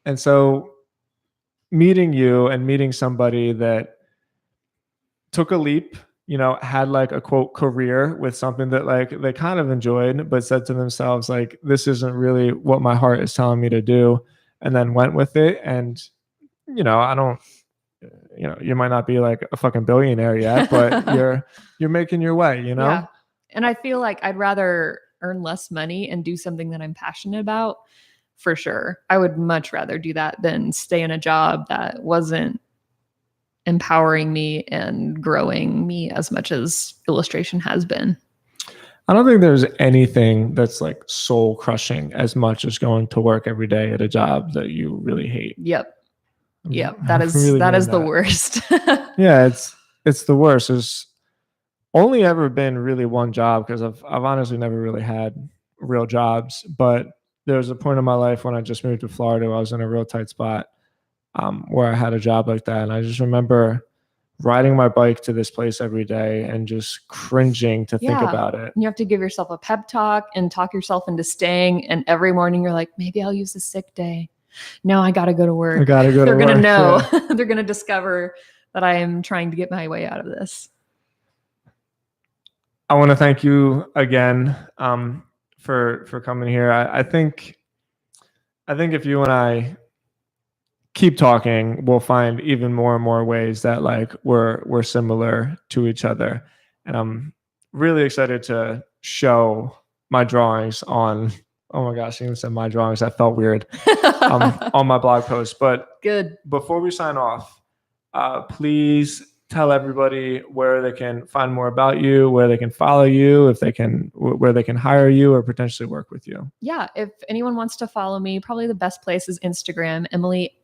Speaker 1: And so meeting you and meeting somebody that took a leap, had like a quote career with something that like they kind of enjoyed, but said to themselves, like, this isn't really what my heart is telling me to do, and then went with it. And I don't, you might not be like a fucking billionaire yet, but you're making your way,
Speaker 2: Yeah. And I feel like I'd rather earn less money and do something that I'm passionate about for sure. I would much rather do that than stay in a job that wasn't empowering me and growing me as much as illustration has been.
Speaker 1: I don't think there's anything that's like soul crushing as much as going to work every day at a job that you really hate.
Speaker 2: Yep. Yep.
Speaker 1: I
Speaker 2: That is
Speaker 1: really
Speaker 2: that
Speaker 1: mean
Speaker 2: is the worst.
Speaker 1: Yeah, it's the worst. There's only ever been really one job because I've honestly never really had real jobs. But there was a point in my life when I just moved to Florida. I was in a real tight spot where I had a job like that, and I just remember riding my bike to this place every day and just cringing to think about it.
Speaker 2: You have to give yourself a pep talk and talk yourself into staying. And every morning you're like, maybe I'll use a sick day. No, I got to go to work.
Speaker 1: I gotta go to
Speaker 2: They're
Speaker 1: work.
Speaker 2: going to know.
Speaker 1: Yeah.
Speaker 2: They're going to discover that I am trying to get my way out of this.
Speaker 1: I want to thank you again for coming here. I think if you and I keep talking, we'll find even more and more ways that like we're similar to each other. And I'm really excited to show my drawings on, oh my gosh, I even said my drawings. That felt weird. On my blog post. But
Speaker 2: good.
Speaker 1: Before we sign off, please tell everybody where they can find more about you, where they can follow you, where they can hire you or potentially work with you.
Speaker 2: Yeah. If anyone wants to follow me, probably the best place is Instagram. Emily_A_Mills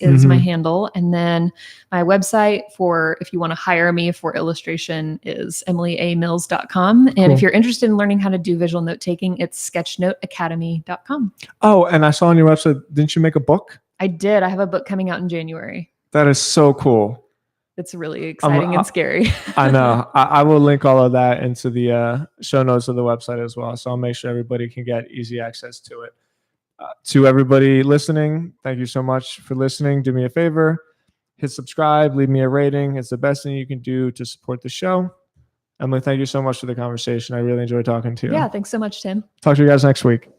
Speaker 2: is my handle. And then my website for if you want to hire me for illustration is emilyamills.com. And if you're interested in learning how to do visual note taking, it's sketchnoteacademy.com.
Speaker 1: Oh, and I saw on your website, didn't you make a book?
Speaker 2: I did. I have a book coming out in January.
Speaker 1: That is so cool.
Speaker 2: It's really exciting and scary.
Speaker 1: I know. I will link all of that into the show notes of the website as well. So I'll make sure everybody can get easy access to it. To everybody listening, thank you so much for listening. Do me a favor, hit subscribe, leave me a rating. It's the best thing you can do to support the show. Emily, thank you so much for the conversation. I really enjoyed talking to you.
Speaker 2: Yeah, thanks so much, Tim.
Speaker 1: Talk to you guys next week.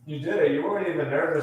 Speaker 1: You did it. You weren't even nervous.